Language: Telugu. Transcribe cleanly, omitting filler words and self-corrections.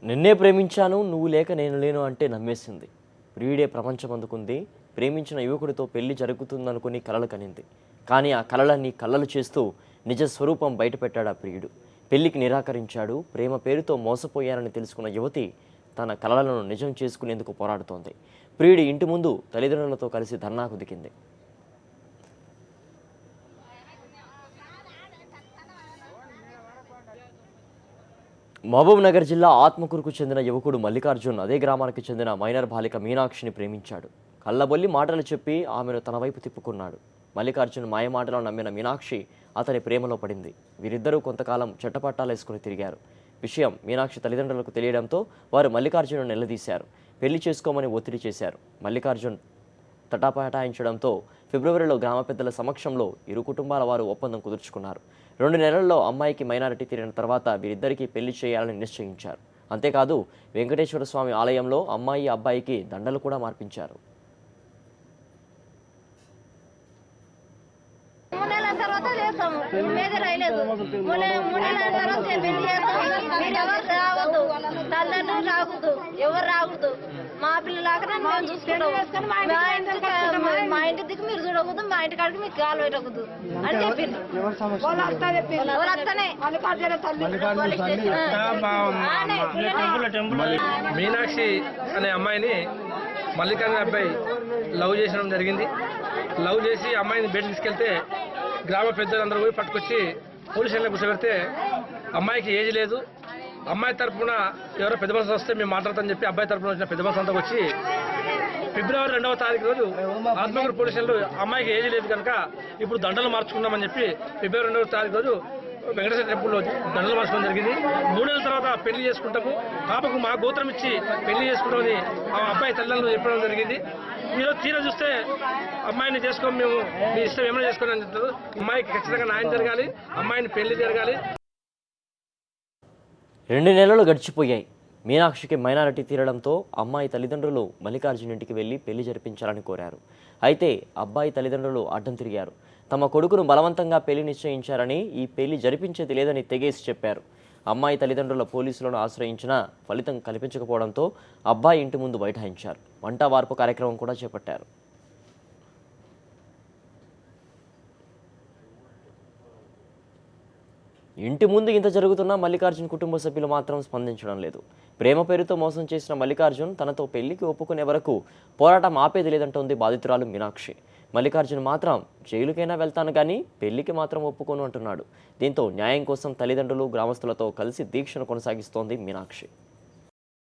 నిన్నే ప్రేమించాను నువ్వు లేక నేను లేను అంటే నమ్మేసింది. ప్రియుడే ప్రపంచం అందుకుంది. ప్రేమించిన యువకుడితో పెళ్లి జరుగుతుందనుకుని కలలు కనింది. కానీ ఆ కలలన్నీ కళ్ళలు చేస్తూ నిజ స్వరూపం బయటపెట్టాడు ఆ ప్రియుడు. పెళ్లికి నిరాకరించాడు. ప్రేమ పేరుతో మోసపోయానని తెలుసుకున్న యువతి తన కలలను నిజం చేసుకునేందుకు పోరాడుతోంది. ప్రియుడి ఇంటి ముందు తల్లిదండ్రులతో కలిసి ధర్నాకు దిగింది. మహబూబ్ నగర్ జిల్లా ఆత్మకూరుకు చెందిన యువకుడు మల్లికార్జున్ అదే గ్రామానికి చెందిన మైనర్ బాలిక మీనాక్షిని ప్రేమించాడు. కళ్ళబొల్లి మాటలు చెప్పి ఆమెను తన వైపు తిప్పుకున్నాడు. మల్లికార్జున్ మాయమాటలో నమ్మిన మీనాక్షి అతని ప్రేమలో పడింది. వీరిద్దరూ కొంతకాలం చెట్టపట్టాలేసుకుని తిరిగారు. విషయం మీనాక్షి తల్లిదండ్రులకు తెలియడంతో వారు మల్లికార్జును నిలదీశారు. పెళ్లి చేసుకోమని ఒత్తిడి చేశారు. మల్లికార్జున్ తటాపటాయించడంతో ఫిబ్రవరిలో గ్రామ పెద్దల సమక్షంలో ఇరు కుటుంబాల వారు ఒప్పందం కుదుర్చుకున్నారు. 2 నెలల్లో అమ్మాయికి మైనారిటీ తీరిన తర్వాత వీరిద్దరికీ పెళ్లి చేయాలని నిశ్చయించారు. అంతేకాదు వెంకటేశ్వర స్వామి ఆలయంలో అమ్మాయి అబ్బాయికి దండలు కూడా మార్పించారు. ఎవరు రాకూడదు మా పిల్లలాగా మా ఇంటి దిక్కు మీరు చూడకూడదు, మా ఇంటి కాడికి మీకు గాలు పెట్టకూడదు అని చెప్పింది. మీనాక్షి అనే అమ్మాయిని మల్లికార్జున అబ్బాయి లవ్ చేసడం జరిగింది. లవ్ చేసి అమ్మాయిని బయట తీసుకెళ్తే గ్రామ పెద్దలందరూ పోయి పట్టుకొచ్చి పోలీస్ స్టేషన్లో కూర్చోబెడితే అమ్మాయికి ఏజ్ లేదు. అమ్మాయి తరఫున ఎవరో పెద్ద మనుషులు వస్తే మేము మాట్లాడతామని చెప్పి అబ్బాయి తరఫున వచ్చిన పెద్ద మనుషులు అంతా వచ్చి ఫిబ్రవరి 2వ తారీఖు రోజు ఆత్మకూరు పోలీస్ స్టేషన్లో అమ్మాయికి ఏజ్ లేదు కనుక ఇప్పుడు దండలు మార్చుకున్నామని చెప్పి ఫిబ్రవరి 2వ తారీఖు రోజు వెంకటేశ్వర టెంపుల్లో దండలు మార్చుకోవడం జరిగింది. 3 నెలల తర్వాత పెళ్లి చేసుకుంటాము, పాపకు మా గోత్రం ఇచ్చి పెళ్లి చేసుకుంటామని ఆ అబ్బాయి తల్లిదండ్రులు చెప్పడం జరిగింది. ఈరోజు తీరా చూస్తే అమ్మాయిని చేసుకోము, మేము మీ ఇష్టం ఏమైనా చేసుకోండి అని చెప్తారు. అమ్మాయికి ఖచ్చితంగా న్యాయం జరగాలి, అమ్మాయిని పెళ్లి జరగాలి. 2 నెలలు గడిచిపోయాయి. మీనాక్షికి మైనారిటీ తీరడంతో అమ్మాయి తల్లిదండ్రులు మల్లికార్జున్ ఇంటికి వెళ్లి పెళ్లి జరిపించాలని కోరారు. అయితే అబ్బాయి తల్లిదండ్రులు అడ్డం తిరిగారు. తమ కొడుకును బలవంతంగా పెళ్లి నిశ్చయించారని, ఈ పెళ్లి జరిపించేది లేదని తెగేసి చెప్పారు. అమ్మాయి తల్లిదండ్రుల పోలీసులను ఆశ్రయించినా ఫలితం కల్పించకపోవడంతో అబ్బాయి ఇంటి ముందు బైఠాయించారు. వంట వార్పు కార్యక్రమం కూడా చేపట్టారు. ఇంటి ముందు ఇంత జరుగుతున్నా మల్లికార్జున్ కుటుంబ సభ్యులు మాత్రం స్పందించడం లేదు. ప్రేమ పేరుతో మోసం చేసిన మల్లికార్జున్ తనతో పెళ్లికి ఒప్పుకునే వరకు పోరాటం ఆపేది లేదంటోంది బాధితురాలు మీనాక్షి. మల్లికార్జున్ మాత్రం జైలుకైనా వెళ్తాను కానీ పెళ్లికి మాత్రం ఒప్పుకోను అంటున్నాడు. దీంతో న్యాయం కోసం తల్లిదండ్రులు గ్రామస్తులతో కలిసి దీక్షను కొనసాగిస్తోంది మీనాక్షి.